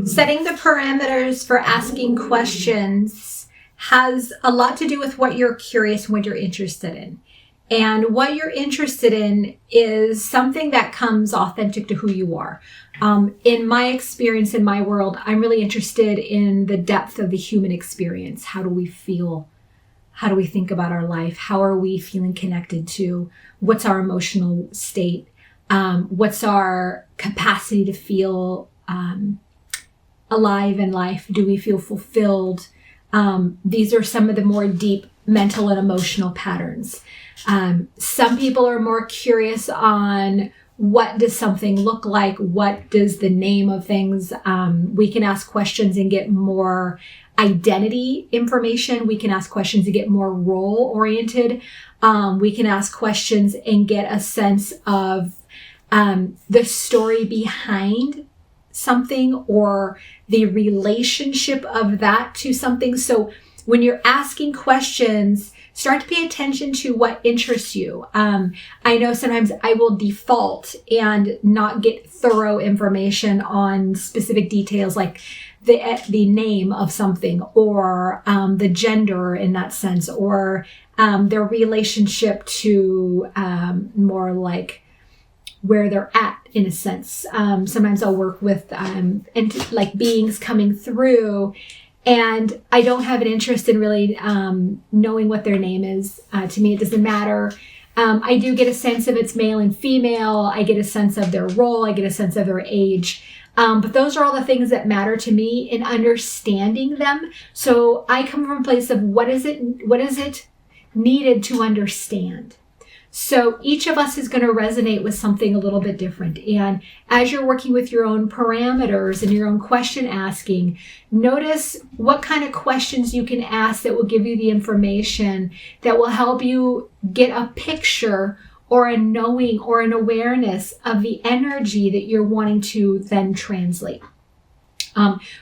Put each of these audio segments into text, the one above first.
Setting the parameters for asking questions has a lot to do with what you're curious and what you're interested in. And what you're interested in is something that comes authentic to who you are. In my experience, in my world, I'm really interested in the depth of the human experience. How do we feel? How do we think about our life? How are we feeling connected to? What's our emotional state? What's our capacity to feel alive in life? Do we feel fulfilled? These are some of the more deep mental and emotional patterns. Some people are more curious on what does something look like? What does the name of things? We can ask questions and get more identity information. We can ask questions to get more role oriented. We can ask questions and get a sense of the story behind something or the relationship of that to something. So when you're asking questions, start to pay attention to what interests you. I know sometimes I will default and not get thorough information on specific details like the name of something or the gender in that sense, or their relationship to more like where they're at in a sense. Sometimes I'll work with like beings coming through, and I don't have an interest in really knowing what their name is. To me, it doesn't matter. I do get a sense of it's male and female. I get a sense of their role. I get a sense of their age. But those are all the things that matter to me in understanding them. So I come from a place of what is it needed to understand? So each of us is going to resonate with something a little bit different. And as you're working with your own parameters and your own question asking, notice what kind of questions you can ask that will give you the information that will help you get a picture or a knowing or an awareness of the energy that you're wanting to then translate.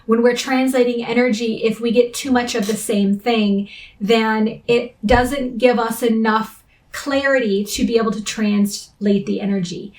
When we're translating energy, if we get too much of the same thing, then it doesn't give us enough clarity to be able to translate the energy.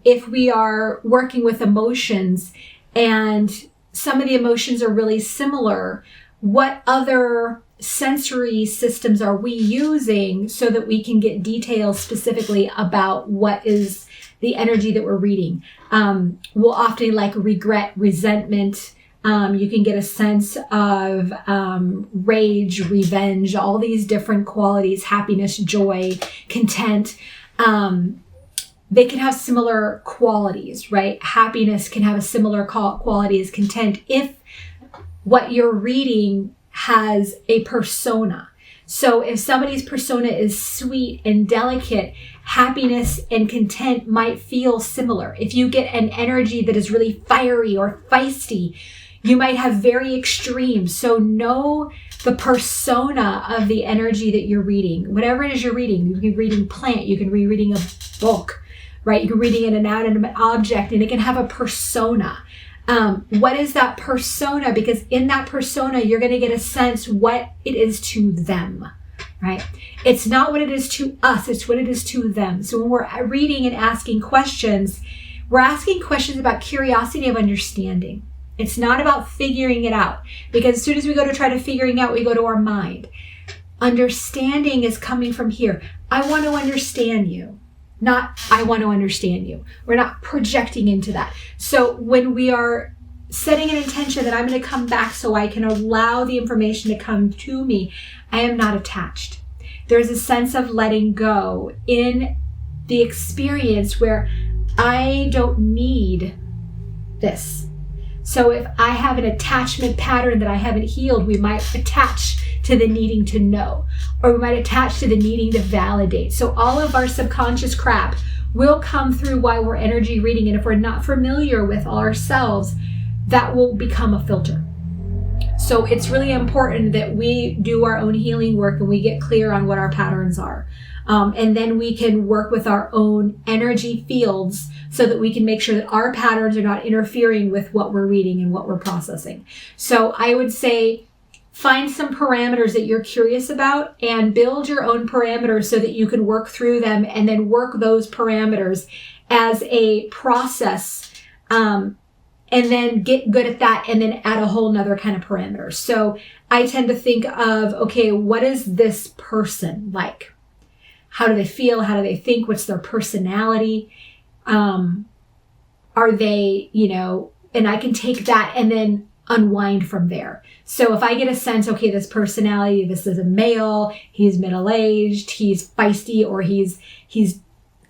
If we are working with emotions and some of the emotions are really similar, what other sensory systems are we using so that we can get details specifically about what is the energy that we're reading? We'll often like regret, resentment. You can get a sense of rage, revenge, all these different qualities, happiness, joy, content. They can have similar qualities, right? Happiness can have a similar quality as content if what you're reading has a persona. So if somebody's persona is sweet and delicate, happiness and content might feel similar. If you get an energy that is really fiery or feisty, you might have very extremes. So know the persona of the energy that you're reading. Whatever it is you're reading, you can be reading plant, you can be reading a book, right? You can be reading an inanimate object, and it can have a persona. What is that persona? Because in that persona, you're going to get a sense what it is to them, right? It's not what it is to us, it's what it is to them. So when we're reading and asking questions, we're asking questions about curiosity of understanding. It's not about figuring it out, because as soon as we go to try to figuring out, we go to our mind. Understanding is coming from here. I want to understand you, not I want to understand you. We're not projecting into that. So when we are setting an intention that I'm going to come back so I can allow the information to come to me, I am not attached. There's a sense of letting go in the experience where I don't need this. So if I have an attachment pattern that I haven't healed, we might attach to the needing to know, or we might attach to the needing to validate. So all of our subconscious crap will come through while we're energy reading. And if we're not familiar with ourselves, that will become a filter. So it's really important that we do our own healing work and we get clear on what our patterns are. And then we can work with our own energy fields so that we can make sure that our patterns are not interfering with what we're reading and what we're processing. So I would say find some parameters that you're curious about and build your own parameters so that you can work through them and then work those parameters as a process and then get good at that, and then add a whole nother kind of parameter. So I tend to think of, okay, what is this person like? How do they feel? How do they think? What's their personality? Are they, and I can take that and then unwind from there. So if I get a sense, okay, this personality, this is a male, he's middle-aged, he's feisty, or he's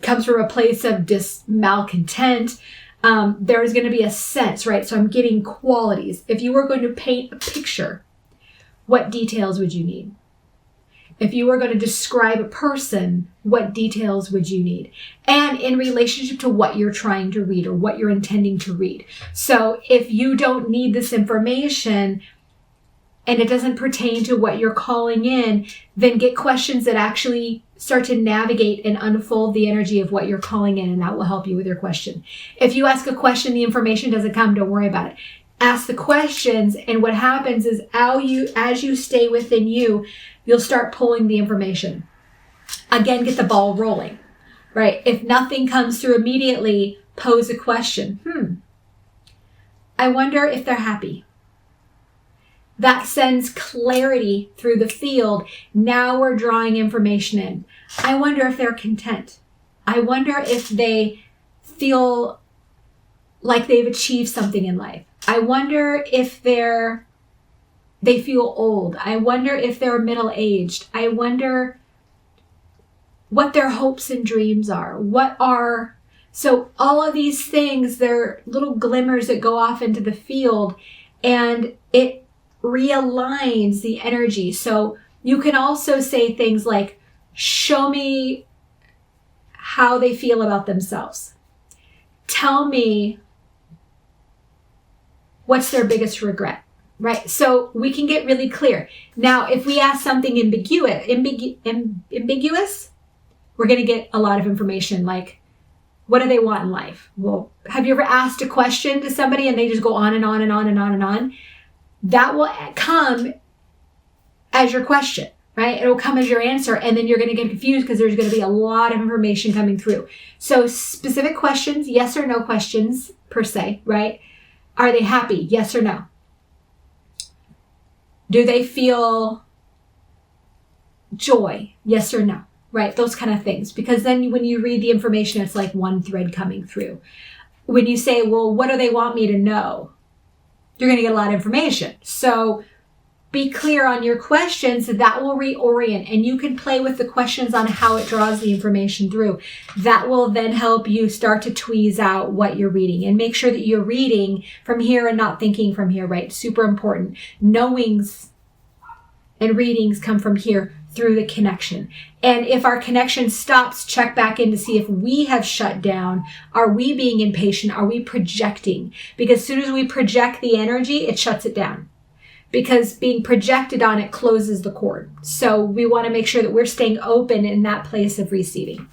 comes from a place of malcontent, there's going to be a sense, right? So I'm getting qualities. If you were going to paint a picture, what details would you need? If you were going to describe a person, what details would you need? And in relationship to what you're trying to read or what you're intending to read. So if you don't need this information and it doesn't pertain to what you're calling in, then get questions that actually start to navigate and unfold the energy of what you're calling in, and that will help you with your question. If you ask a question, the information doesn't come, don't worry about it. Ask the questions, and what happens is as you stay within you, you'll start pulling the information. Again, get the ball rolling, right? If nothing comes through immediately, pose a question. I wonder if they're happy. That sends clarity through the field. Now we're drawing information in. I wonder if they're content. I wonder if they feel like they've achieved something in life. I wonder if they feel old. I wonder if they're middle-aged. I wonder what their hopes and dreams are. So all of these things, they're little glimmers that go off into the field, and it realigns the energy. So you can also say things like, show me how they feel about themselves. Tell me what's their biggest regret, right? So we can get really clear. Now, if we ask something ambiguous, we're going to get a lot of information like, what do they want in life? Well, have you ever asked a question to somebody and they just go on and on and on and on and on? That will come as your question, right? It'll come as your answer, and then you're going to get confused because there's going to be a lot of information coming through. So specific questions, yes or no questions per se, right? Are they happy? Yes or no? Do they feel joy? Yes or no? Right? Those kind of things. Because then when you read the information, it's like one thread coming through. When you say, well, what do they want me to know? You're going to get a lot of information. So be clear on your questions. That will reorient, and you can play with the questions on how it draws the information through. That will then help you start to tweeze out what you're reading, and make sure that you're reading from here and not thinking from here, right? Super important. Knowings and readings come from here through the connection. And if our connection stops, check back in to see if we have shut down. Are we being impatient? Are we projecting? Because as soon as we project the energy, it shuts it down. Because being projected on it closes the cord. So we want to make sure that we're staying open in that place of receiving.